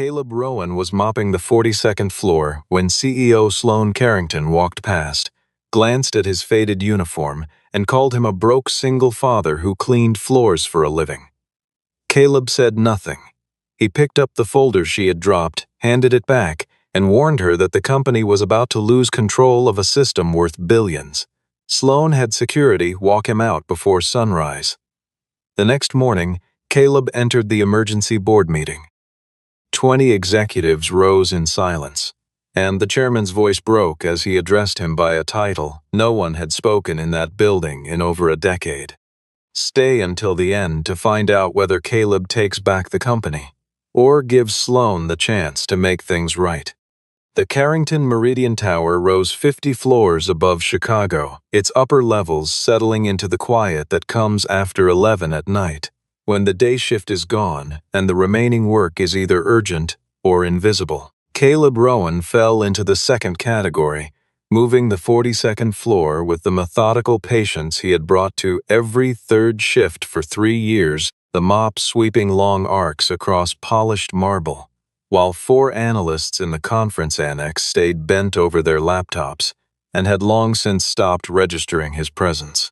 Caleb Rowan was mopping the 42nd floor when CEO Sloan Carrington walked past, glanced at his faded uniform, and called him a broke single father who cleaned floors for a living. Caleb said nothing. He picked up the folder she had dropped, handed it back, and warned her that the company was about to lose control of a system worth billions. Sloan had security walk him out before sunrise. The next morning, Caleb entered the emergency board meeting. 20 executives rose in silence, and the chairman's voice broke as he addressed him by a title no one had spoken in that building in over a decade. Stay until the end to find out whether Caleb takes back the company, or gives Sloan the chance to make things right. The Carrington Meridian Tower rose 50 floors above Chicago, its upper levels settling into the quiet that comes after 11 at night, when the day shift is gone and the remaining work is either urgent or invisible. Caleb Rowan fell into the second category, moving the 42nd floor with the methodical patience he had brought to every third shift for 3 years, the mop sweeping long arcs across polished marble, while 4 analysts in the conference annex stayed bent over their laptops and had long since stopped registering his presence.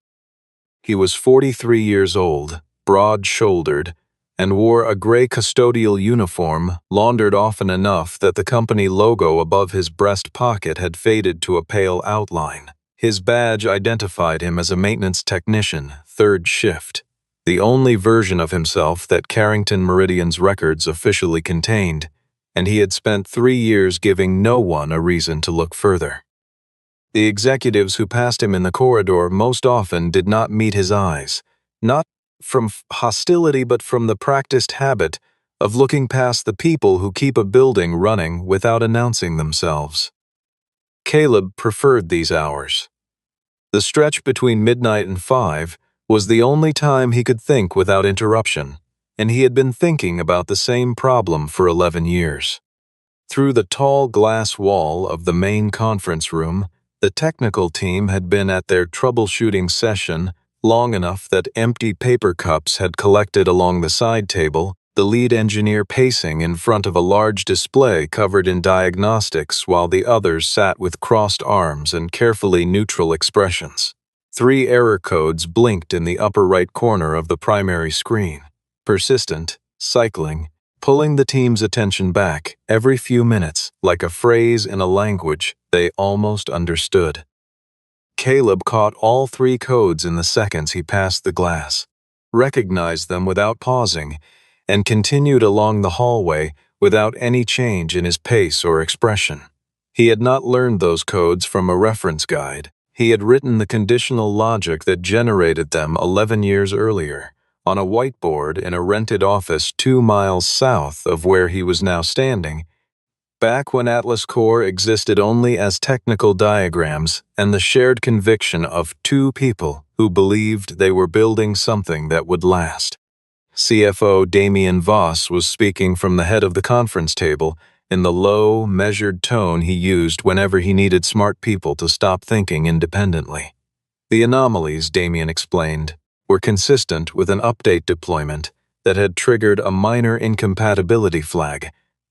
He was 43 years old, broad-shouldered, and wore a gray custodial uniform laundered often enough that the company logo above his breast pocket had faded to a pale outline. His badge identified him as a maintenance technician, third shift, the only version of himself that Carrington Meridian's records officially contained, and he had spent 3 years giving no one a reason to look further. The executives who passed him in the corridor most often did not meet his eyes, not from hostility but from the practiced habit of looking past the people who keep a building running without announcing themselves. Caleb preferred these hours. The stretch between midnight and 5 was the only time he could think without interruption, and he had been thinking about the same problem for 11 years. Through the tall glass wall of the main conference room, the technical team had been at their troubleshooting session long enough that empty paper cups had collected along the side table, the lead engineer pacing in front of a large display covered in diagnostics while the others sat with crossed arms and carefully neutral expressions. 3 error codes blinked in the upper right corner of the primary screen, persistent, cycling, pulling the team's attention back every few minutes like a phrase in a language they almost understood. Caleb caught all 3 codes in the seconds he passed the glass, recognized them without pausing, and continued along the hallway without any change in his pace or expression. He had not learned those codes from a reference guide. He had written the conditional logic that generated them 11 years earlier, on a whiteboard in a rented office 2 miles south of where he was now standing, back when Atlas Core existed only as technical diagrams and the shared conviction of 2 people who believed they were building something that would last. CFO Damian Voss was speaking from the head of the conference table in the low, measured tone he used whenever he needed smart people to stop thinking independently. The anomalies, Damian explained, were consistent with an update deployment that had triggered a minor incompatibility flag.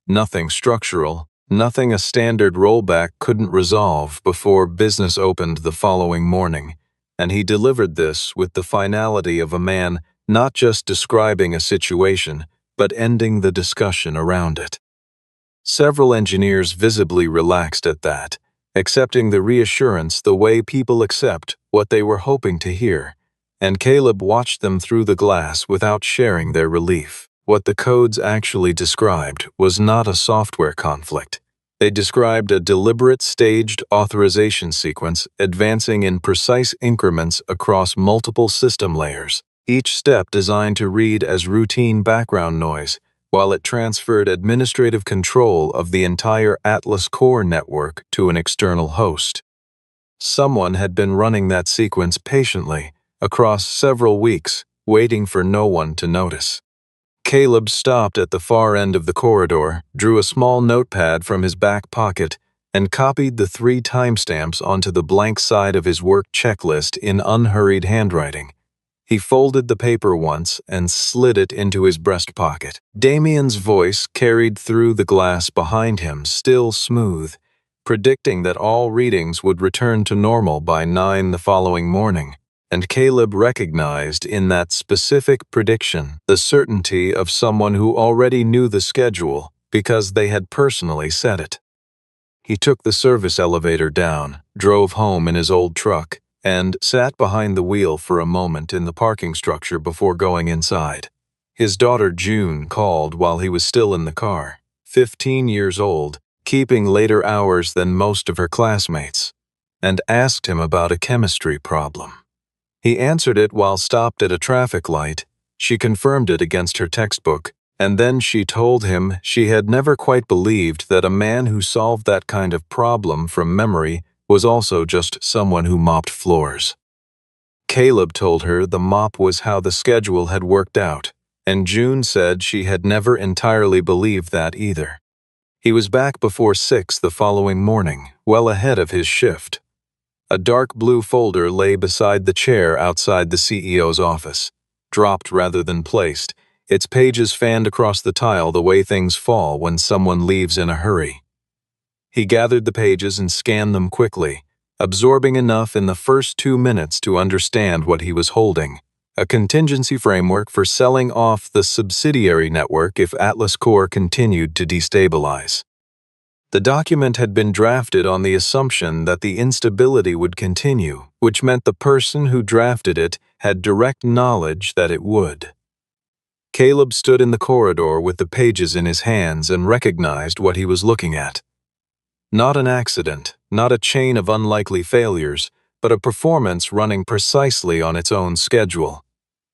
Nothing structural, nothing a standard rollback couldn't resolve before business opened the following morning, and he delivered this with the finality of a man not just describing a situation, but ending the discussion around it. Several engineers visibly relaxed at that, accepting the reassurance the way people accept what they were hoping to hear, and Caleb watched them through the glass without sharing their relief. What the codes actually described was not a software conflict. They described a deliberate staged authorization sequence advancing in precise increments across multiple system layers, each step designed to read as routine background noise, while it transferred administrative control of the entire Atlas Core network to an external host. Someone had been running that sequence patiently across several weeks, waiting for no one to notice. Caleb stopped at the far end of the corridor, drew a small notepad from his back pocket, and copied the 3 timestamps onto the blank side of his work checklist in unhurried handwriting. He folded the paper once and slid it into his breast pocket. Damien's voice carried through the glass behind him, still smooth, predicting that all readings would return to normal by 9 the following morning. And Caleb recognized in that specific prediction the certainty of someone who already knew the schedule because they had personally set it. He took the service elevator down, drove home in his old truck, and sat behind the wheel for a moment in the parking structure before going inside. His daughter June called while he was still in the car, 15 years old, keeping later hours than most of her classmates, and asked him about a chemistry problem. He answered it while stopped at a traffic light. She confirmed it against her textbook, and then she told him she had never quite believed that a man who solved that kind of problem from memory was also just someone who mopped floors. Caleb told her the mop was how the schedule had worked out, and June said she had never entirely believed that either. He was back before 6 the following morning, well ahead of his shift. A dark blue folder lay beside the chair outside the CEO's office, dropped rather than placed, its pages fanned across the tile the way things fall when someone leaves in a hurry. He gathered the pages and scanned them quickly, absorbing enough in the first 2 minutes to understand what he was holding: a contingency framework for selling off the subsidiary network if Atlas Core continued to destabilize. The document had been drafted on the assumption that the instability would continue, which meant the person who drafted it had direct knowledge that it would. Caleb stood in the corridor with the pages in his hands and recognized what he was looking at. Not an accident, not a chain of unlikely failures, but a performance running precisely on its own schedule.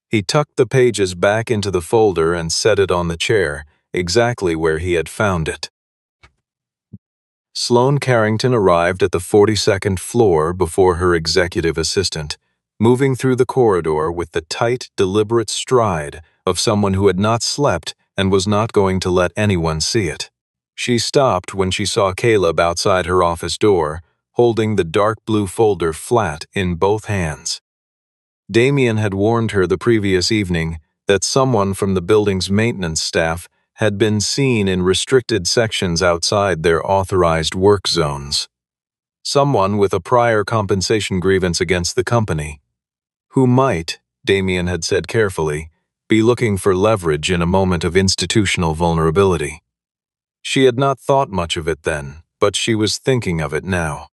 He tucked the pages back into the folder and set it on the chair, exactly where he had found it. Sloane Carrington arrived at the 42nd floor before her executive assistant, moving through the corridor with the tight, deliberate stride of someone who had not slept and was not going to let anyone see it. She stopped when she saw Caleb outside her office door, holding the dark blue folder flat in both hands. Damien had warned her the previous evening that someone from the building's maintenance staff had been seen in restricted sections outside their authorized work zones. Someone with a prior compensation grievance against the company, who might, Damien had said carefully, be looking for leverage in a moment of institutional vulnerability. She had not thought much of it then, but she was thinking of it now.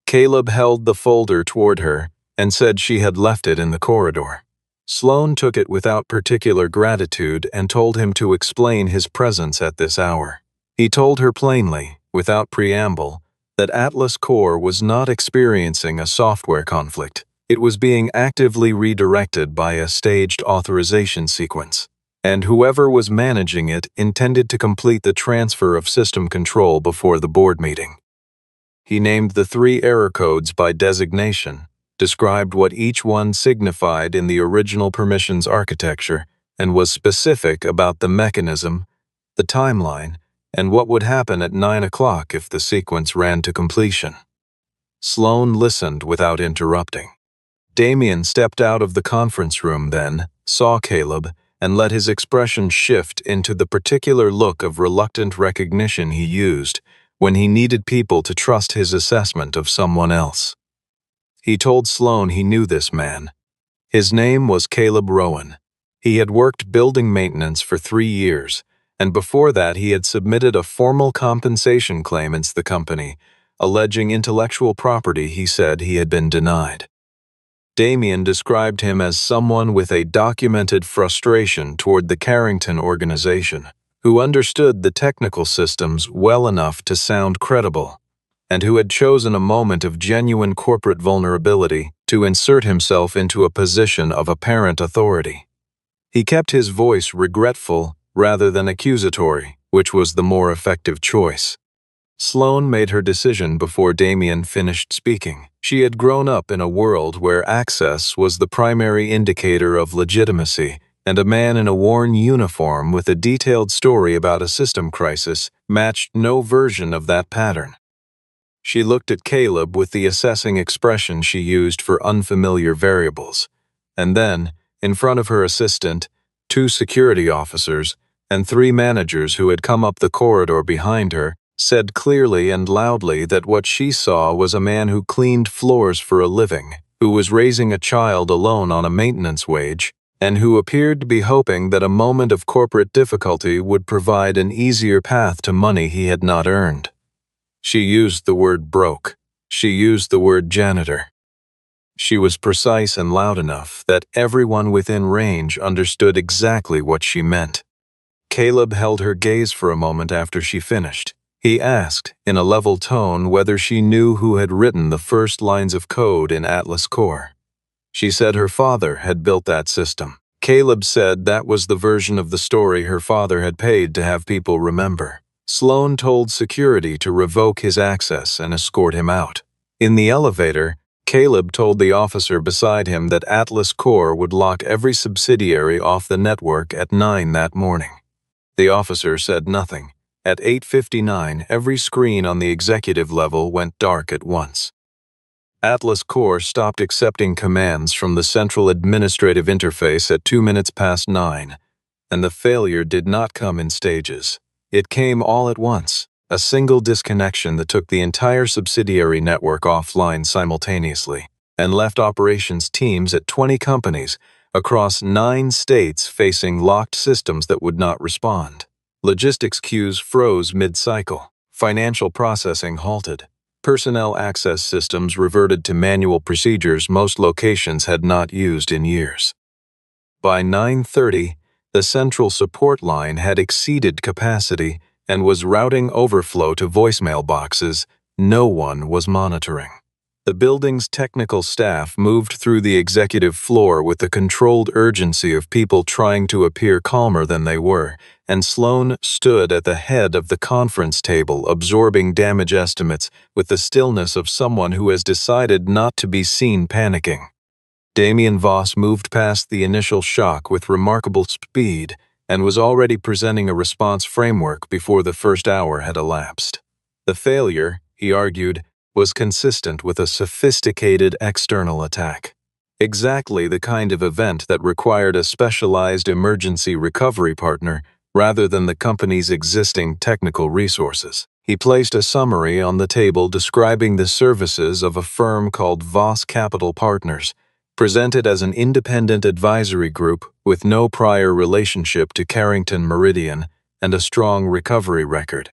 Caleb held the folder toward her and said she had left it in the corridor. Sloane took it without particular gratitude and told him to explain his presence at this hour. He told her plainly, without preamble, that Atlas Core was not experiencing a software conflict. It was being actively redirected by a staged authorization sequence, and whoever was managing it intended to complete the transfer of system control before the board meeting. He named the 3 error codes by designation, described what each one signified in the original permissions architecture, and was specific about the mechanism, the timeline, and what would happen at 9 o'clock if the sequence ran to completion. Sloane listened without interrupting. Damien stepped out of the conference room then, saw Caleb, and let his expression shift into the particular look of reluctant recognition he used when he needed people to trust his assessment of someone else. He told Sloane he knew this man. His name was Caleb Rowan. He had worked building maintenance for 3 years, and before that he had submitted a formal compensation claim against the company, alleging intellectual property he said he had been denied. Damien described him as someone with a documented frustration toward the Carrington organization, who understood the technical systems well enough to sound credible, and who had chosen a moment of genuine corporate vulnerability to insert himself into a position of apparent authority. He kept his voice regretful rather than accusatory, which was the more effective choice. Sloane made her decision before Damien finished speaking. She had grown up in a world where access was the primary indicator of legitimacy, and a man in a worn uniform with a detailed story about a system crisis matched no version of that pattern. She looked at Caleb with the assessing expression she used for unfamiliar variables, and then, in front of her assistant, 2 security officers, and 3 managers who had come up the corridor behind her, said clearly and loudly that what she saw was a man who cleaned floors for a living, who was raising a child alone on a maintenance wage, and who appeared to be hoping that a moment of corporate difficulty would provide an easier path to money he had not earned. She used the word broke. She used the word janitor. She was precise and loud enough that everyone within range understood exactly what she meant. Caleb held her gaze for a moment after she finished. He asked, in a level tone, whether she knew who had written the first lines of code in Atlas Core. She said her father had built that system. Caleb said that was the version of the story her father had paid to have people remember. Sloan told security to revoke his access and escort him out. In the elevator, Caleb told the officer beside him that Atlas Core would lock every subsidiary off the network at 9 that morning. The officer said nothing. At 8:59, every screen on the executive level went dark at once. Atlas Core stopped accepting commands from the central administrative interface at 2 minutes past 9, and the failure did not come in stages. It came all at once, a single disconnection that took the entire subsidiary network offline simultaneously, and left operations teams at 20 companies across 9 states facing locked systems that would not respond. Logistics queues froze mid-cycle. Financial processing halted. Personnel access systems reverted to manual procedures most locations had not used in years. By 9:30, the central support line had exceeded capacity and was routing overflow to voicemail boxes no one was monitoring. The building's technical staff moved through the executive floor with the controlled urgency of people trying to appear calmer than they were, and Sloan stood at the head of the conference table absorbing damage estimates with the stillness of someone who has decided not to be seen panicking. Damien Voss moved past the initial shock with remarkable speed and was already presenting a response framework before the first hour had elapsed. The failure, he argued, was consistent with a sophisticated external attack. Exactly the kind of event that required a specialized emergency recovery partner rather than the company's existing technical resources. He placed a summary on the table describing the services of a firm called Voss Capital Partners, presented as an independent advisory group with no prior relationship to Carrington Meridian and a strong recovery record.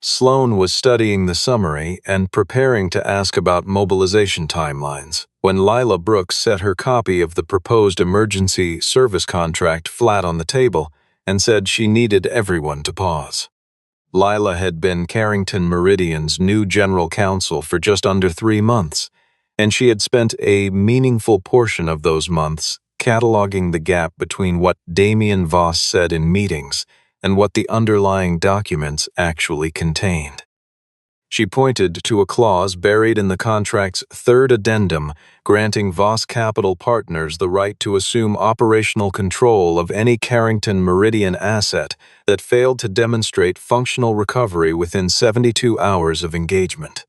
Sloan was studying the summary and preparing to ask about mobilization timelines when Lila Brooks set her copy of the proposed emergency service contract flat on the table and said she needed everyone to pause. Lila had been Carrington Meridian's new general counsel for just under 3 months, and she had spent a meaningful portion of those months cataloging the gap between what Damien Voss said in meetings and what the underlying documents actually contained. She pointed to a clause buried in the contract's 3rd addendum granting Voss Capital Partners the right to assume operational control of any Carrington Meridian asset that failed to demonstrate functional recovery within 72 hours of engagement.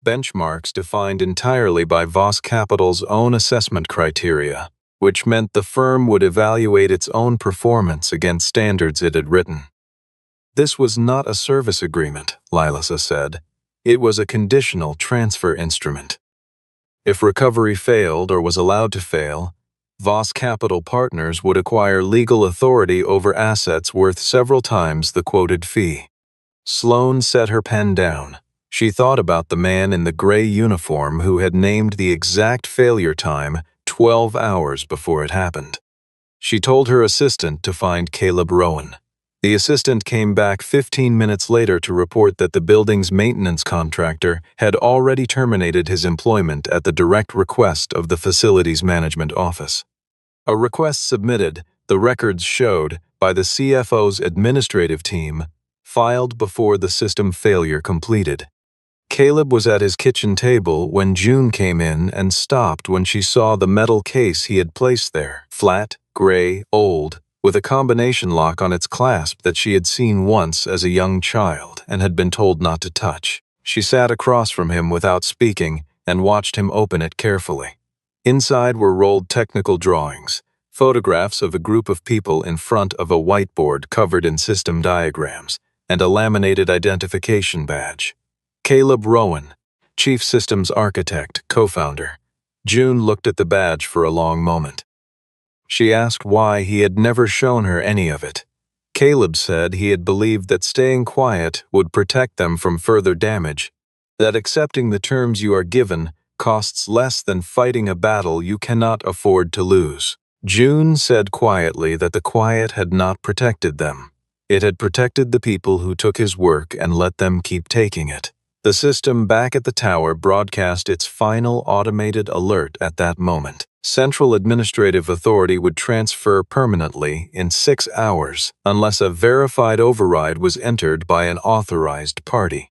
Benchmarks defined entirely by Voss Capital's own assessment criteria, which meant the firm would evaluate its own performance against standards it had written. This was not a service agreement, Lilasa said. It was a conditional transfer instrument. If recovery failed or was allowed to fail, Voss Capital Partners would acquire legal authority over assets worth several times the quoted fee. Sloan set her pen down. She thought about the man in the gray uniform who had named the exact failure time 12 hours before it happened. She told her assistant to find Caleb Rowan. The assistant came back 15 minutes later to report that the building's maintenance contractor had already terminated his employment at the direct request of the facilities management office. A request submitted, the records showed, by the CFO's administrative team, filed before the system failure completed. Caleb was at his kitchen table when June came in and stopped when she saw the metal case he had placed there, flat, gray, old, with a combination lock on its clasp that she had seen once as a young child and had been told not to touch. She sat across from him without speaking and watched him open it carefully. Inside were rolled technical drawings, photographs of a group of people in front of a whiteboard covered in system diagrams, and a laminated identification badge. Caleb Rowan, Chief Systems Architect, co-founder. June looked at the badge for a long moment. She asked why he had never shown her any of it. Caleb said he had believed that staying quiet would protect them from further damage, that accepting the terms you are given costs less than fighting a battle you cannot afford to lose. June said quietly that the quiet had not protected them. It had protected the people who took his work and let them keep taking it. The system back at the tower broadcast its final automated alert at that moment. Central Administrative Authority would transfer permanently in 6 hours unless a verified override was entered by an authorized party.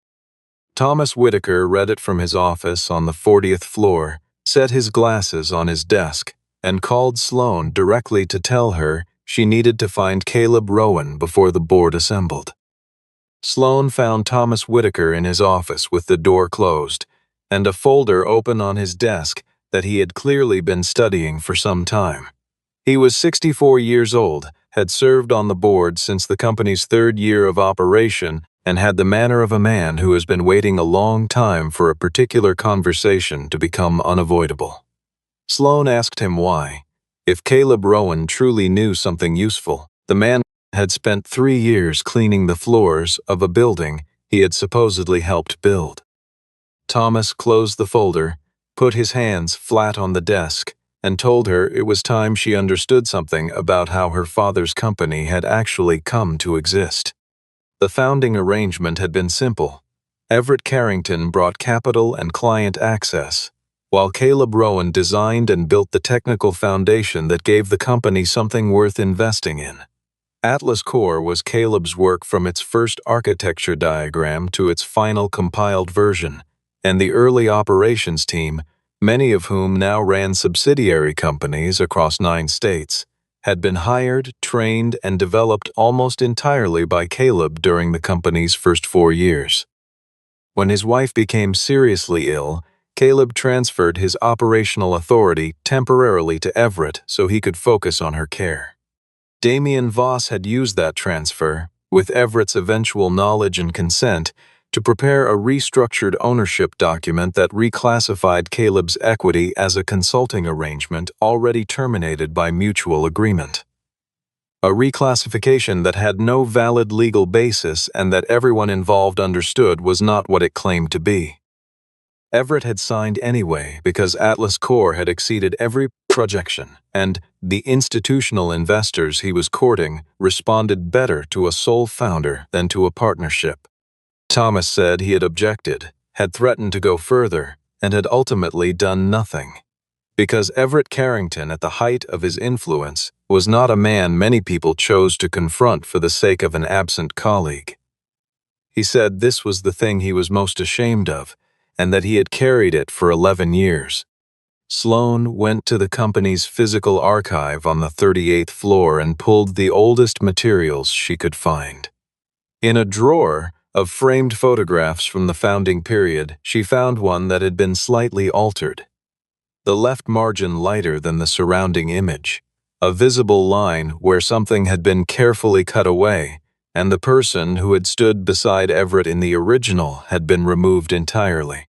Thomas Whitaker read it from his office on the 40th floor, set his glasses on his desk, and called Sloan directly to tell her she needed to find Caleb Rowan before the board assembled. Sloan found Thomas Whitaker in his office with the door closed, and a folder open on his desk that he had clearly been studying for some time. He was 64 years old, had served on the board since the company's 3rd year of operation, and had the manner of a man who has been waiting a long time for a particular conversation to become unavoidable. Sloan asked him why. If Caleb Rowan truly knew something useful, the man had spent 3 years cleaning the floors of a building he had supposedly helped build. Thomas closed the folder, put his hands flat on the desk, and told her it was time she understood something about how her father's company had actually come to exist. The founding arrangement had been simple. Everett Carrington brought capital and client access, while Caleb Rowan designed and built the technical foundation that gave the company something worth investing in. Atlas Core was Caleb's work from its first architecture diagram to its final compiled version, and the early operations team, many of whom now ran subsidiary companies across 9 states, had been hired, trained, and developed almost entirely by Caleb during the company's first 4 years. When his wife became seriously ill, Caleb transferred his operational authority temporarily to Everett so he could focus on her care. Damian Voss had used that transfer, with Everett's eventual knowledge and consent, to prepare a restructured ownership document that reclassified Caleb's equity as a consulting arrangement already terminated by mutual agreement. A reclassification that had no valid legal basis and that everyone involved understood was not what it claimed to be. Everett had signed anyway because Atlas Core had exceeded every projection, and the institutional investors he was courting responded better to a sole founder than to a partnership. Thomas said he had objected, had threatened to go further, and had ultimately done nothing. Because Everett Carrington, at the height of his influence, was not a man many people chose to confront for the sake of an absent colleague. He said this was the thing he was most ashamed of, and that he had carried it for 11 years. Sloan went to the company's physical archive on the 38th floor and pulled the oldest materials she could find. In a drawer of framed photographs from the founding period, she found one that had been slightly altered. The left margin lighter than the surrounding image, a visible line where something had been carefully cut away, and the person who had stood beside Everett in the original had been removed entirely.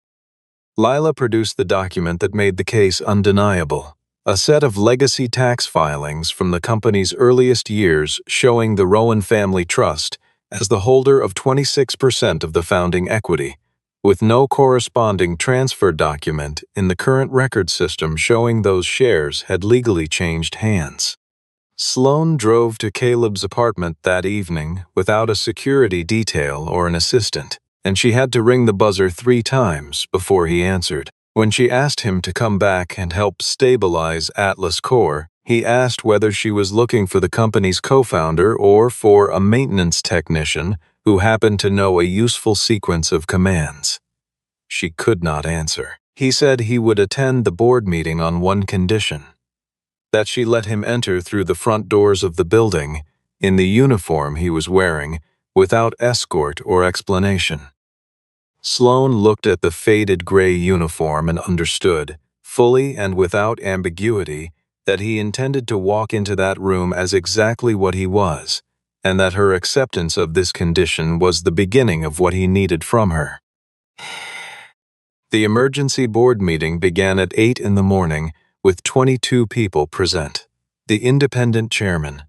Lila produced the document that made the case undeniable, a set of legacy tax filings from the company's earliest years showing the Rowan family trust as the holder of 26% of the founding equity, with no corresponding transfer document in the current record system showing those shares had legally changed hands. Sloan drove to Caleb's apartment that evening without a security detail or an assistant, and she had to ring the buzzer 3 times before he answered. When she asked him to come back and help stabilize Atlas Core, he asked whether she was looking for the company's co-founder or for a maintenance technician who happened to know a useful sequence of commands. She could not answer. He said he would attend the board meeting on one condition: that she let him enter through the front doors of the building, in the uniform he was wearing, without escort or explanation. Sloan looked at the faded gray uniform and understood, fully and without ambiguity, that he intended to walk into that room as exactly what he was, and that her acceptance of this condition was the beginning of what he needed from her. The emergency board meeting began at 8 in the morning with 22 people present. The independent chairman,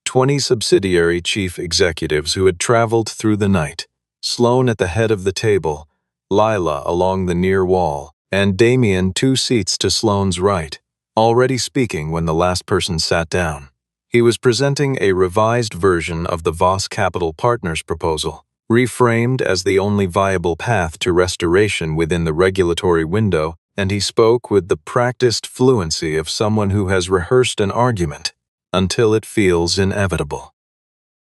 20 subsidiary chief executives who had traveled through the night, Sloan at the head of the table, Lila along the near wall, and Damien 2 seats to Sloan's right, already speaking when the last person sat down. He was presenting a revised version of the Voss Capital Partners proposal, reframed as the only viable path to restoration within the regulatory window, and he spoke with the practiced fluency of someone who has rehearsed an argument until it feels inevitable.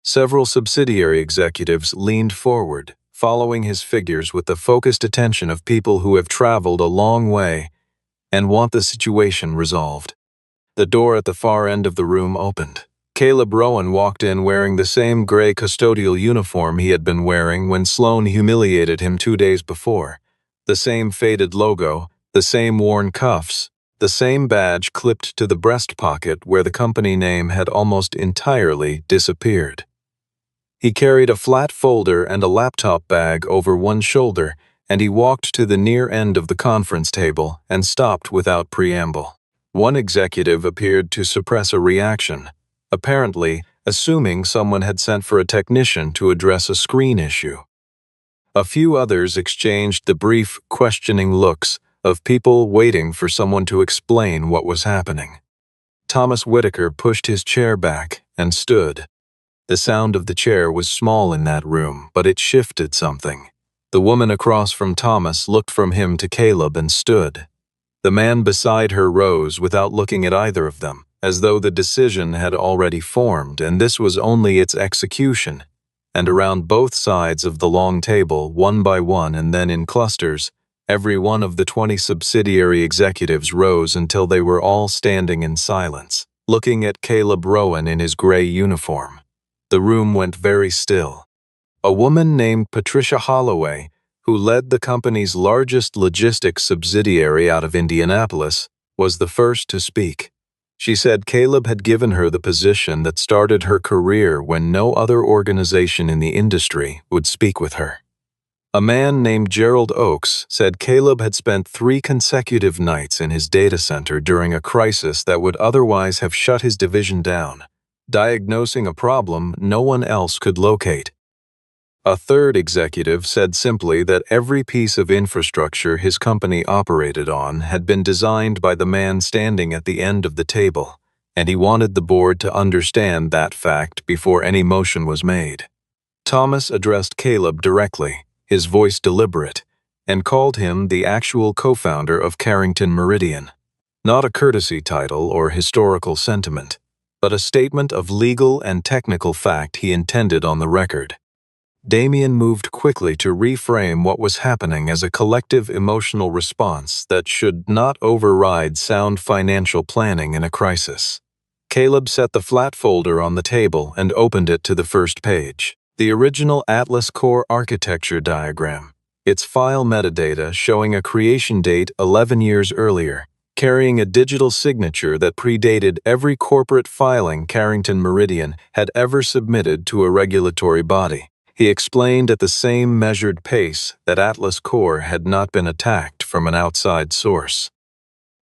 Several subsidiary executives leaned forward, following his figures with the focused attention of people who have traveled a long way and want the situation resolved. The door at the far end of the room opened. Caleb Rowan walked in wearing the same gray custodial uniform he had been wearing when Sloan humiliated him 2 days before. The same faded logo, the same worn cuffs, the same badge clipped to the breast pocket where the company name had almost entirely disappeared. He carried a flat folder and a laptop bag over one shoulder, and he walked to the near end of the conference table and stopped without preamble. One executive appeared to suppress a reaction, apparently assuming someone had sent for a technician to address a screen issue. A few others exchanged the brief, questioning looks of people waiting for someone to explain what was happening. Thomas Whitaker pushed his chair back and stood. The sound of the chair was small in that room, but it shifted something. The woman across from Thomas looked from him to Caleb and stood. The man beside her rose without looking at either of them, as though the decision had already formed and this was only its execution. And around both sides of the long table, one by one and then in clusters, every one of the 20 subsidiary executives rose until they were all standing in silence, looking at Caleb Rowan in his gray uniform. The room went very still. A woman named Patricia Holloway, who led the company's largest logistics subsidiary out of Indianapolis, was the first to speak. She said Caleb had given her the position that started her career when no other organization in the industry would speak with her. A man named Gerald Oakes said Caleb had spent 3 consecutive nights in his data center during a crisis that would otherwise have shut his division down, diagnosing a problem no one else could locate. A third executive said simply that every piece of infrastructure his company operated on had been designed by the man standing at the end of the table, and he wanted the board to understand that fact before any motion was made. Thomas addressed Caleb directly, his voice deliberate, and called him the actual co-founder of Carrington Meridian. Not a courtesy title or historical sentiment, but a statement of legal and technical fact he intended on the record. Damien moved quickly to reframe what was happening as a collective emotional response that should not override sound financial planning in a crisis. Caleb set the flat folder on the table and opened it to the first page. The original Atlas Core architecture diagram, its file metadata showing a creation date 11 years earlier, carrying a digital signature that predated every corporate filing Carrington Meridian had ever submitted to a regulatory body. He explained at the same measured pace that Atlas Core had not been attacked from an outside source.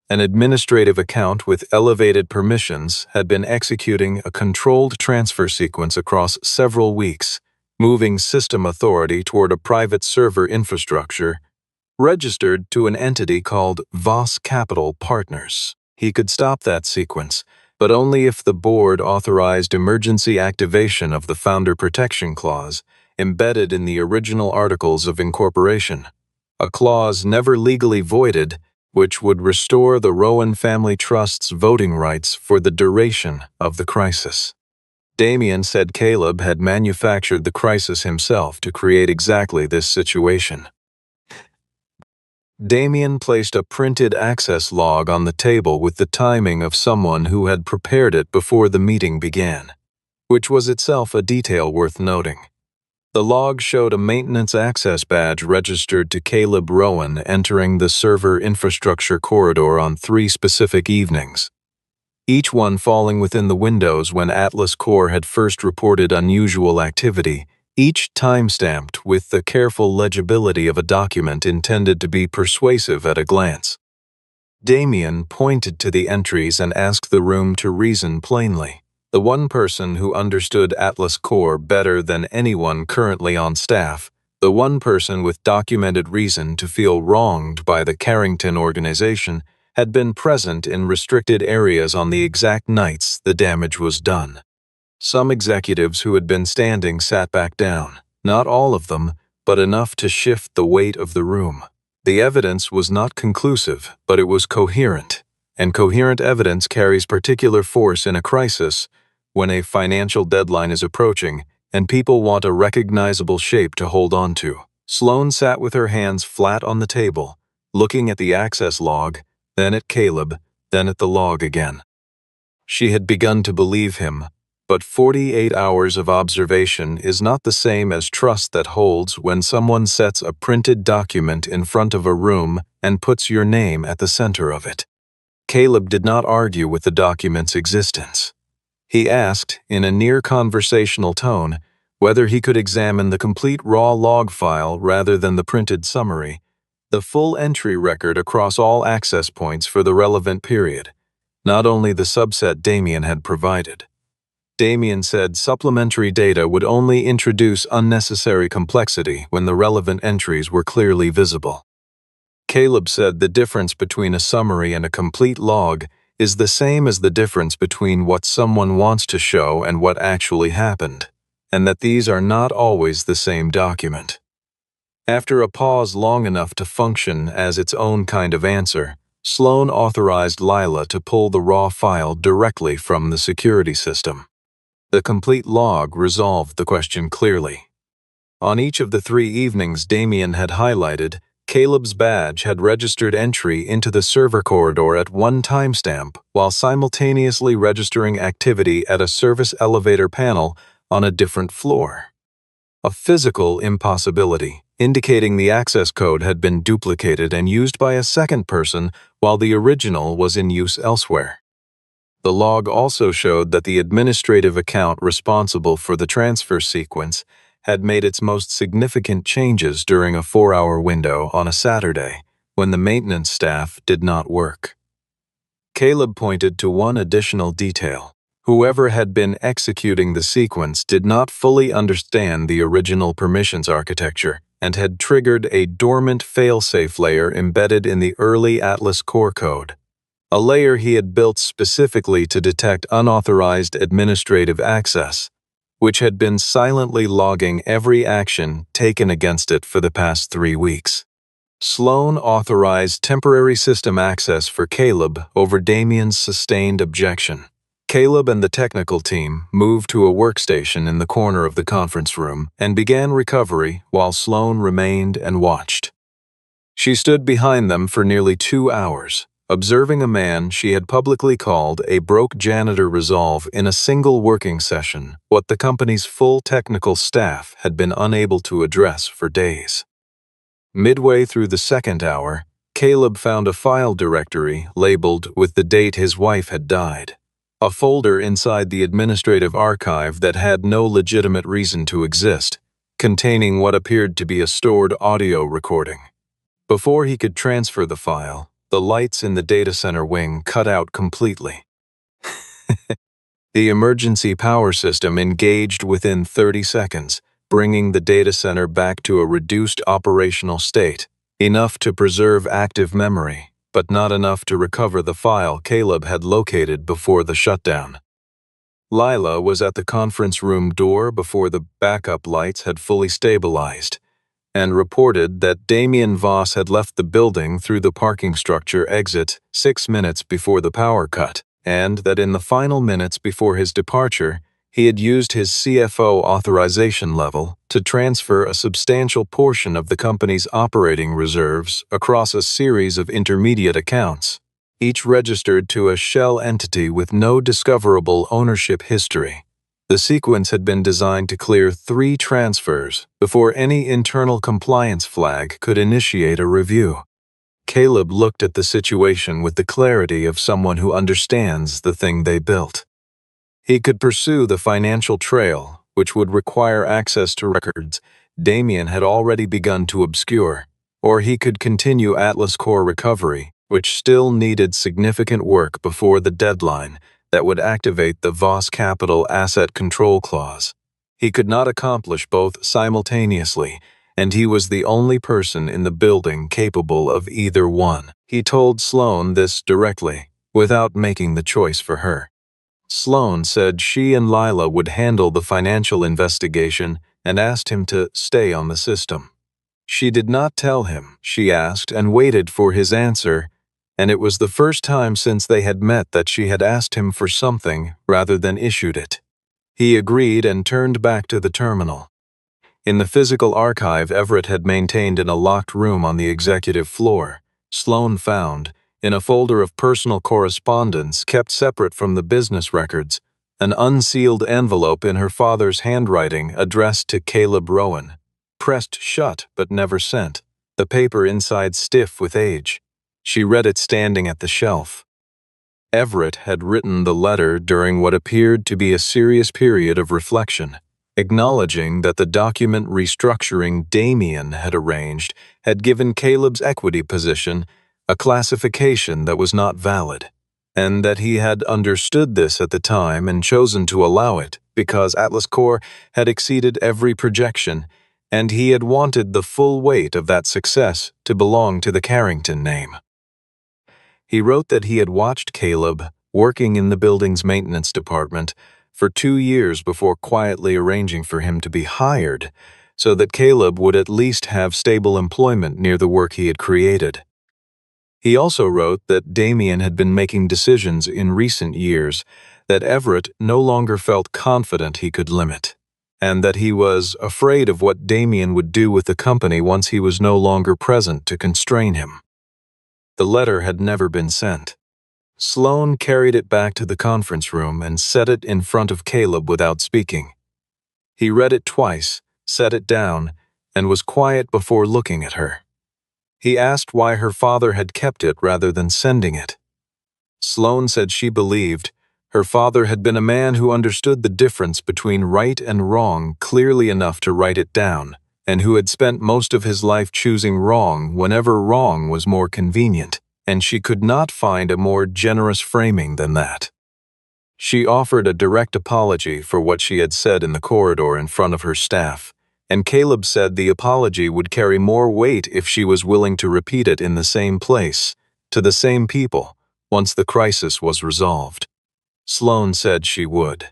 An administrative account with elevated permissions had been executing a controlled transfer sequence across several weeks, moving system authority toward a private server infrastructure registered to an entity called Voss Capital Partners. He could stop that sequence, but only if the board authorized emergency activation of the Founder Protection Clause embedded in the original Articles of Incorporation, a clause never legally voided, which would restore the Rowan Family Trust's voting rights for the duration of the crisis. Damien said Caleb had manufactured the crisis himself to create exactly this situation. Damien placed a printed access log on the table with the timing of someone who had prepared it before the meeting began, which was itself a detail worth noting. The log showed a maintenance access badge registered to Caleb Rowan entering the server infrastructure corridor on 3 specific evenings. each one falling within the windows when Atlas Core had first reported unusual activity, each time-stamped with the careful legibility of a document intended to be persuasive at a glance. Damien pointed to the entries and asked the room to reason plainly. The one person who understood Atlas Core better than anyone currently on staff, the one person with documented reason to feel wronged by the Carrington organization, had been present in restricted areas on the exact nights the damage was done. Some executives who had been standing sat back down, not all of them, but enough to shift the weight of the room. The evidence was not conclusive, but it was coherent, and coherent evidence carries particular force in a crisis when a financial deadline is approaching and people want a recognizable shape to hold on to. Sloane sat with her hands flat on the table, looking at the access log, then at Caleb, then at the log again. She had begun to believe him, but 48 hours of observation is not the same as trust that holds when someone sets a printed document in front of a room and puts your name at the center of it. Caleb did not argue with the document's existence. He asked, in a near-conversational tone, whether he could examine the complete raw log file rather than the printed summary, the full entry record across all access points for the relevant period, not only the subset Damien had provided. Damien said supplementary data would only introduce unnecessary complexity when the relevant entries were clearly visible. Caleb said the difference between a summary and a complete log is the same as the difference between what someone wants to show and what actually happened, and that these are not always the same document. After a pause long enough to function as its own kind of answer, Sloane authorized Lila to pull the raw file directly from the security system. The complete log resolved the question clearly. On each of the 3 evenings Damien had highlighted, Caleb's badge had registered entry into the server corridor at one timestamp while simultaneously registering activity at a service elevator panel on a different floor. A physical impossibility, indicating the access code had been duplicated and used by a second person while the original was in use elsewhere. The log also showed that the administrative account responsible for the transfer sequence had made its most significant changes during a 4-hour window on a Saturday, when the maintenance staff did not work. Caleb pointed to one additional detail. Whoever had been executing the sequence did not fully understand the original permissions architecture and had triggered a dormant failsafe layer embedded in the early Atlas Core code, a layer he had built specifically to detect unauthorized administrative access, which had been silently logging every action taken against it for the past 3 weeks. Sloane authorized temporary system access for Caleb over Damien's sustained objection. Caleb and the technical team moved to a workstation in the corner of the conference room and began recovery while Sloane remained and watched. She stood behind them for nearly 2 hours, observing a man she had publicly called a broke janitor resolve in a single working session what the company's full technical staff had been unable to address for days. Midway through the second hour, Caleb found a file directory labeled with the date his wife had died, a folder inside the administrative archive that had no legitimate reason to exist, containing what appeared to be a stored audio recording. Before he could transfer the file, the lights in the data center wing cut out completely. The emergency power system engaged within 30 seconds, bringing the data center back to a reduced operational state, enough to preserve active memory, but not enough to recover the file Caleb had located before the shutdown. Lila was at the conference room door before the backup lights had fully stabilized, and reported that Damien Voss had left the building through the parking structure exit 6 minutes before the power cut, and that in the final minutes before his departure, he had used his CFO authorization level to transfer a substantial portion of the company's operating reserves across a series of intermediate accounts, each registered to a shell entity with no discoverable ownership history. The sequence had been designed to clear 3 transfers before any internal compliance flag could initiate a review. Caleb looked at the situation with the clarity of someone who understands the thing they built. He could pursue the financial trail, which would require access to records Damien had already begun to obscure, or he could continue Atlas Core recovery, which still needed significant work before the deadline that would activate the Voss Capital Asset Control Clause. He could not accomplish both simultaneously, and he was the only person in the building capable of either one. He told Sloan this directly, without making the choice for her. Sloan said she and Lila would handle the financial investigation and asked him to stay on the system. She did not tell him, she asked and waited for his answer, and it was the first time since they had met that she had asked him for something rather than issued it. He agreed and turned back to the terminal. In the physical archive Everett had maintained in a locked room on the executive floor, Sloan found, in a folder of personal correspondence kept separate from the business records, an unsealed envelope in her father's handwriting addressed to Caleb Rowan, pressed shut but never sent, the paper inside stiff with age. She read it standing at the shelf. Everett had written the letter during what appeared to be a serious period of reflection, acknowledging that the document restructuring Damien had arranged had given Caleb's equity position a classification that was not valid, and that he had understood this at the time and chosen to allow it because Atlas Core had exceeded every projection, and he had wanted the full weight of that success to belong to the Carrington name. He wrote that he had watched Caleb working in the building's maintenance department for 2 years before quietly arranging for him to be hired, so that Caleb would at least have stable employment near the work he had created. He also wrote that Damien had been making decisions in recent years that Everett no longer felt confident he could limit, and that he was afraid of what Damien would do with the company once he was no longer present to constrain him. The letter had never been sent. Sloan carried it back to the conference room and set it in front of Caleb without speaking. He read it twice, set it down, and was quiet before looking at her. He asked why her father had kept it rather than sending it. Sloan said she believed her father had been a man who understood the difference between right and wrong clearly enough to write it down, and who had spent most of his life choosing wrong whenever wrong was more convenient, and she could not find a more generous framing than that. She offered a direct apology for what she had said in the corridor in front of her staff, and Caleb said the apology would carry more weight if she was willing to repeat it in the same place, to the same people, once the crisis was resolved. Sloan said she would.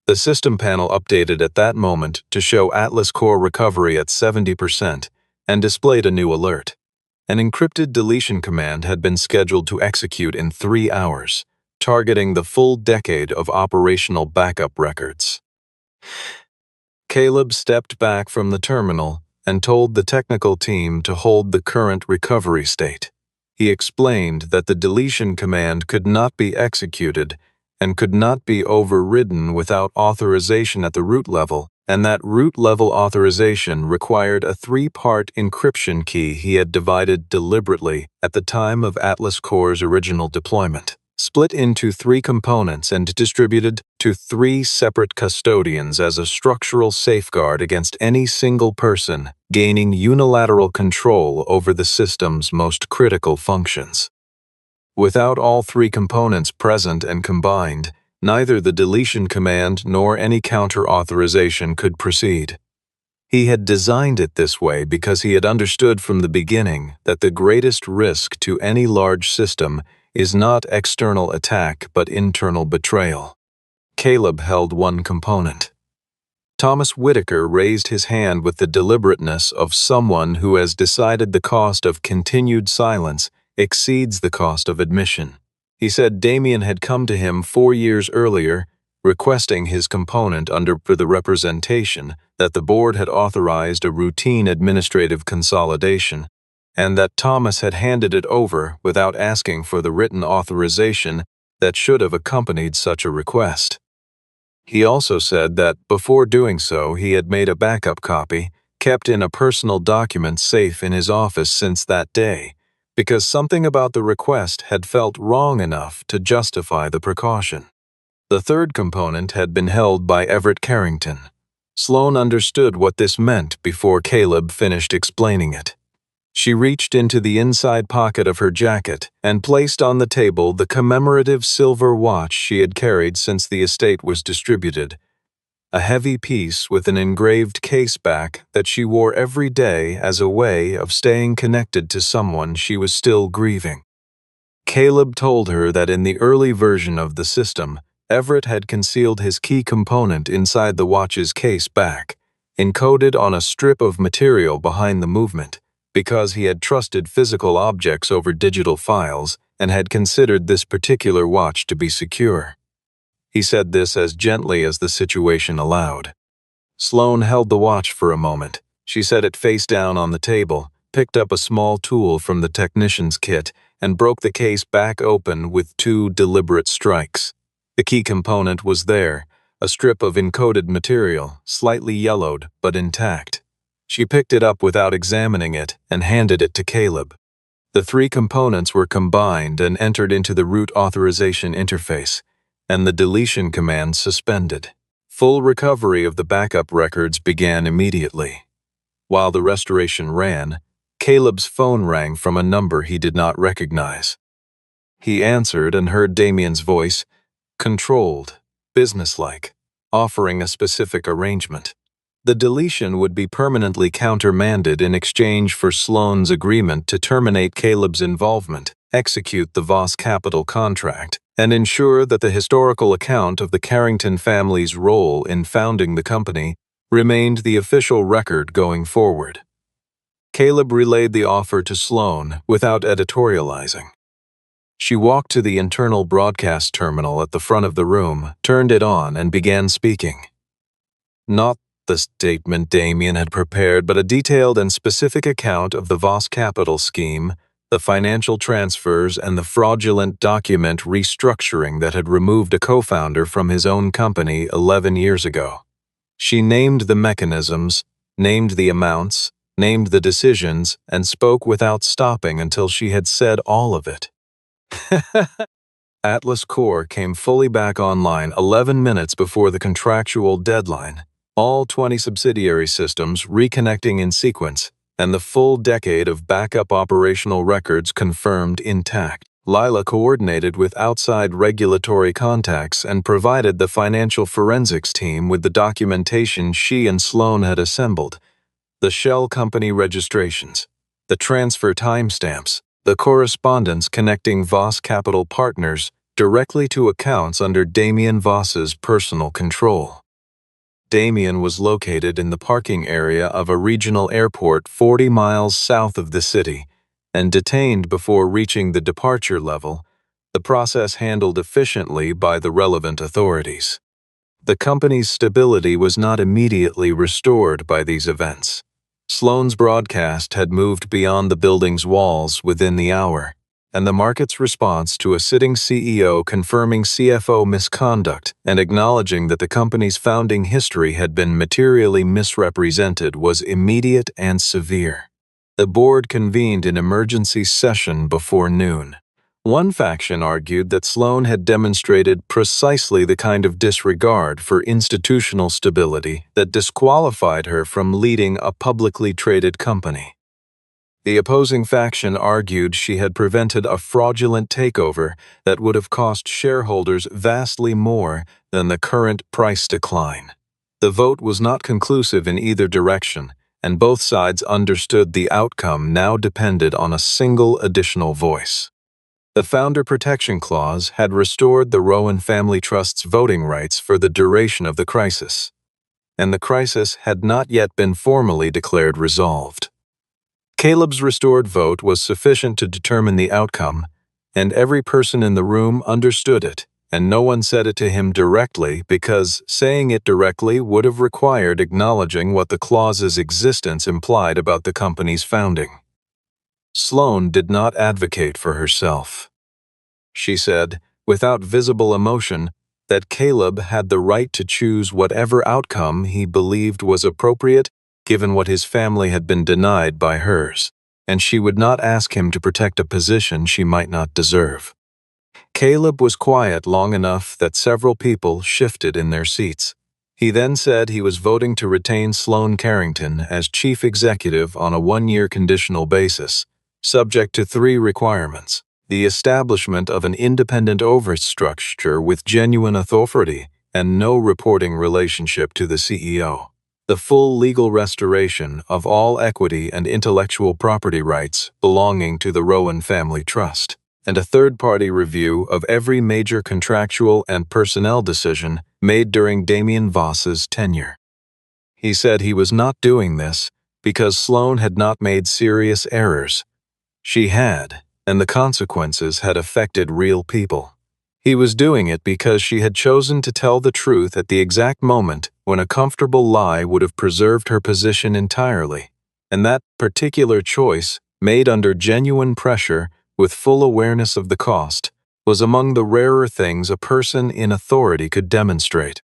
The system panel updated at that moment to show Atlas Core recovery at 70% and displayed a new alert. An encrypted deletion command had been scheduled to execute in 3 hours, targeting the full decade of operational backup records. Caleb stepped back from the terminal and told the technical team to hold the current recovery state. He explained that the deletion command could not be executed and could not be overridden without authorization at the root level, and that root-level authorization required a 3-part encryption key he had divided deliberately at the time of Atlas Core's original deployment, split into 3 components and distributed to 3 separate custodians as a structural safeguard against any single person gaining unilateral control over the system's most critical functions. Without all 3 components present and combined, neither the deletion command nor any counter-authorization could proceed. He had designed it this way because he had understood from the beginning that the greatest risk to any large system is not external attack but internal betrayal. Caleb held one component. Thomas Whitaker raised his hand with the deliberateness of someone who has decided the cost of continued silence exceeds the cost of admission. He said Damien had come to him 4 years earlier, requesting his component under the representation that the board had authorized a routine administrative consolidation, and that Thomas had handed it over without asking for the written authorization that should have accompanied such a request. He also said that before doing so he had made a backup copy, kept in a personal document safe in his office since that day, because something about the request had felt wrong enough to justify the precaution. The third component had been held by Everett Carrington. Sloane understood what this meant before Caleb finished explaining it. She reached into the inside pocket of her jacket and placed on the table the commemorative silver watch she had carried since the estate was distributed, a heavy piece with an engraved case back that she wore every day as a way of staying connected to someone she was still grieving. Caleb told her that in the early version of the system, Everett had concealed his key component inside the watch's case back, encoded on a strip of material behind the movement, because he had trusted physical objects over digital files and had considered this particular watch to be secure. He said this as gently as the situation allowed. Sloane held the watch for a moment. She set it face down on the table, picked up a small tool from the technician's kit, and broke the case back open with 2 deliberate strikes. The key component was there, a strip of encoded material, slightly yellowed but intact. She picked it up without examining it and handed it to Caleb. The 3 components were combined and entered into the root authorization interface, and the deletion command suspended. Full recovery of the backup records began immediately. While the restoration ran, Caleb's phone rang from a number he did not recognize. He answered and heard Damien's voice, controlled, businesslike, offering a specific arrangement. The deletion would be permanently countermanded in exchange for Sloane's agreement to terminate Caleb's involvement, execute the Voss Capital contract, and ensure that the historical account of the Carrington family's role in founding the company remained the official record going forward. Caleb relayed the offer to Sloane without editorializing. She walked to the internal broadcast terminal at the front of the room, turned it on, and began speaking. Not the statement Damien had prepared, but a detailed and specific account of the Voss Capital scheme, the financial transfers, and the fraudulent document restructuring that had removed a co-founder from his own company 11 years ago. She named the mechanisms, named the amounts, named the decisions, and spoke without stopping until she had said all of it. Atlas Core came fully back online 11 minutes before the contractual deadline, all 20 subsidiary systems reconnecting in sequence, and the full decade of backup operational records confirmed intact. Lila coordinated with outside regulatory contacts and provided the financial forensics team with the documentation she and Sloane had assembled, the shell company registrations, the transfer timestamps, the correspondence connecting Voss Capital partners directly to accounts under Damien Voss's personal control. Damien was located in the parking area of a regional airport 40 miles south of the city, and detained before reaching the departure level, the process handled efficiently by the relevant authorities. The company's stability was not immediately restored by these events. Sloane's broadcast had moved beyond the building's walls within the hour, and the market's response to a sitting CEO confirming CFO misconduct and acknowledging that the company's founding history had been materially misrepresented was immediate and severe. The board convened an emergency session before noon. One faction argued that Sloane had demonstrated precisely the kind of disregard for institutional stability that disqualified her from leading a publicly traded company. The opposing faction argued she had prevented a fraudulent takeover that would have cost shareholders vastly more than the current price decline. The vote was not conclusive in either direction, and both sides understood the outcome now depended on a single additional voice. The Founder Protection Clause had restored the Rowan Family Trust's voting rights for the duration of the crisis, and the crisis had not yet been formally declared resolved. Caleb's restored vote was sufficient to determine the outcome, and every person in the room understood it, and no one said it to him directly because saying it directly would have required acknowledging what the clause's existence implied about the company's founding. Sloane did not advocate for herself. She said, without visible emotion, that Caleb had the right to choose whatever outcome he believed was appropriate given what his family had been denied by hers, and she would not ask him to protect a position she might not deserve. Caleb was quiet long enough that several people shifted in their seats. He then said he was voting to retain Sloan Carrington as chief executive on a one-year conditional basis, subject to 3 requirements: the establishment of an independent overstructure with genuine authority and no reporting relationship to the CEO, the full legal restoration of all equity and intellectual property rights belonging to the Rowan Family Trust, and a third-party review of every major contractual and personnel decision made during Damien Voss's tenure. He said he was not doing this because Sloan had not made serious errors. She had, and the consequences had affected real people. He was doing it because she had chosen to tell the truth at the exact moment when a comfortable lie would have preserved her position entirely, and that particular choice, made under genuine pressure with full awareness of the cost, was among the rarer things a person in authority could demonstrate.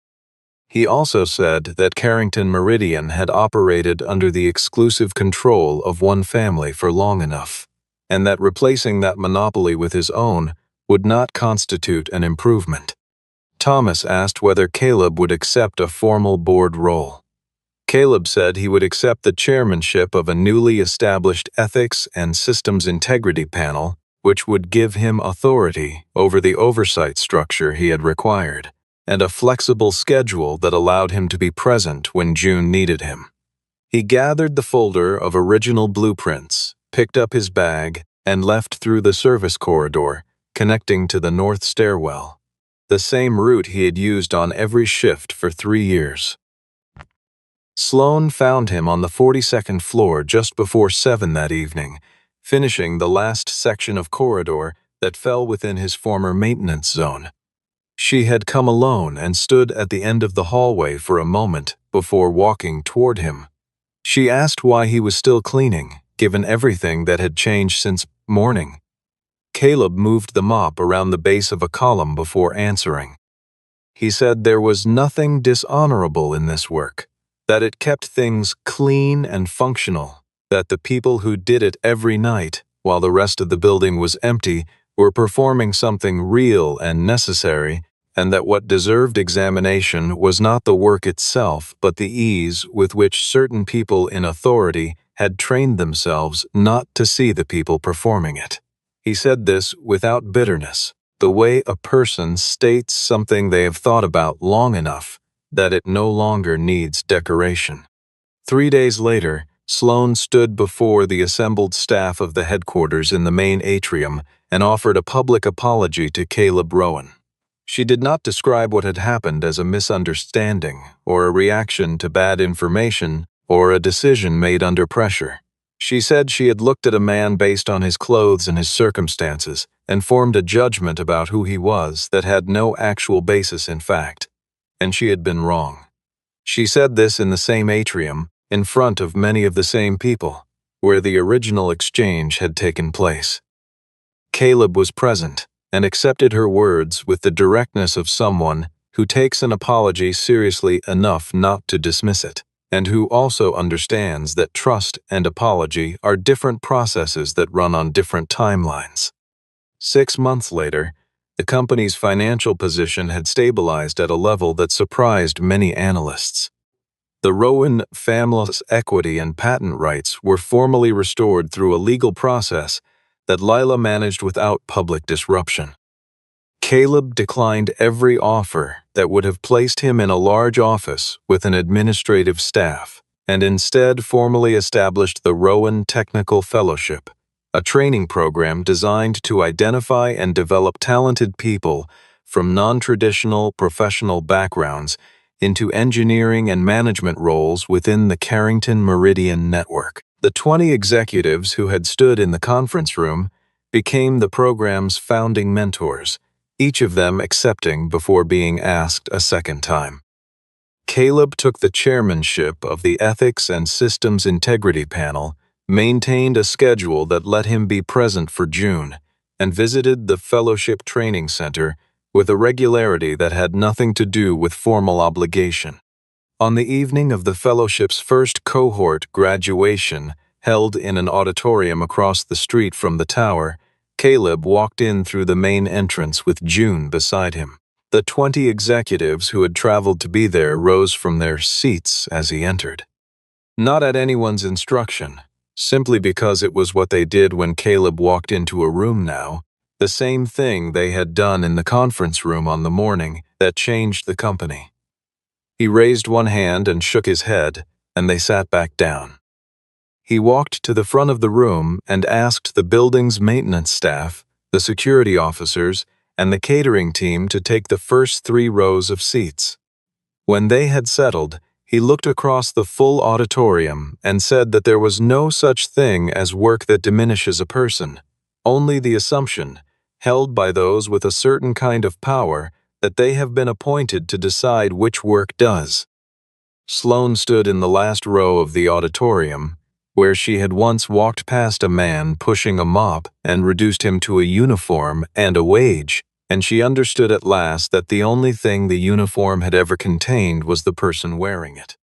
He also said that Carrington Meridian had operated under the exclusive control of one family for long enough, and that replacing that monopoly with his own would not constitute an improvement. Thomas asked whether Caleb would accept a formal board role. Caleb said he would accept the chairmanship of a newly established Ethics and Systems Integrity Panel, which would give him authority over the oversight structure he had required, and a flexible schedule that allowed him to be present when June needed him. He gathered the folder of original blueprints, picked up his bag, and left through the service corridor connecting to the north stairwell, the same route he had used on every shift for 3 years. Sloan found him on the 42nd floor just before 7 that evening, finishing the last section of corridor that fell within his former maintenance zone. She had come alone and stood at the end of the hallway for a moment before walking toward him. She asked why he was still cleaning, given everything that had changed since morning. Caleb moved the mop around the base of a column before answering. He said there was nothing dishonorable in this work, that it kept things clean and functional, that the people who did it every night, while the rest of the building was empty, were performing something real and necessary, and that what deserved examination was not the work itself but the ease with which certain people in authority had trained themselves not to see the people performing it. He said this without bitterness, the way a person states something they have thought about long enough that it no longer needs decoration. 3 days later, Sloan stood before the assembled staff of the headquarters in the main atrium and offered a public apology to Caleb Rowan. She did not describe what had happened as a misunderstanding or a reaction to bad information or a decision made under pressure. She said she had looked at a man based on his clothes and his circumstances and formed a judgment about who he was that had no actual basis in fact, and she had been wrong. She said this in the same atrium, in front of many of the same people, where the original exchange had taken place. Caleb was present and accepted her words with the directness of someone who takes an apology seriously enough not to dismiss it, and who also understands that trust and apology are different processes that run on different timelines. 6 months later, the company's financial position had stabilized at a level that surprised many analysts. The Rowan family's equity and patent rights were formally restored through a legal process that Lila managed without public disruption. Caleb declined every offer that would have placed him in a large office with an administrative staff, and instead formally established the Rowan Technical Fellowship, a training program designed to identify and develop talented people from non-traditional professional backgrounds into engineering and management roles within the Carrington Meridian network. The 20 executives who had stood in the conference room became the program's founding mentors, each of them accepting before being asked a second time. Caleb took the chairmanship of the Ethics and Systems Integrity Panel, maintained a schedule that let him be present for June, and visited the Fellowship Training Center with a regularity that had nothing to do with formal obligation. On the evening of the Fellowship's first cohort graduation, held in an auditorium across the street from the tower, Caleb walked in through the main entrance with June beside him. The 20 executives who had traveled to be there rose from their seats as he entered. Not at anyone's instruction, simply because it was what they did when Caleb walked into a room now, the same thing they had done in the conference room on the morning that changed the company. He raised one hand and shook his head, and they sat back down. He walked to the front of the room and asked the building's maintenance staff, the security officers, and the catering team to take the first 3 rows of seats. When they had settled, he looked across the full auditorium and said that there was no such thing as work that diminishes a person, only the assumption, held by those with a certain kind of power, that they have been appointed to decide which work does. Sloane stood in the last row of the auditorium, where she had once walked past a man pushing a mop and reduced him to a uniform and a wage, and she understood at last that the only thing the uniform had ever contained was the person wearing it.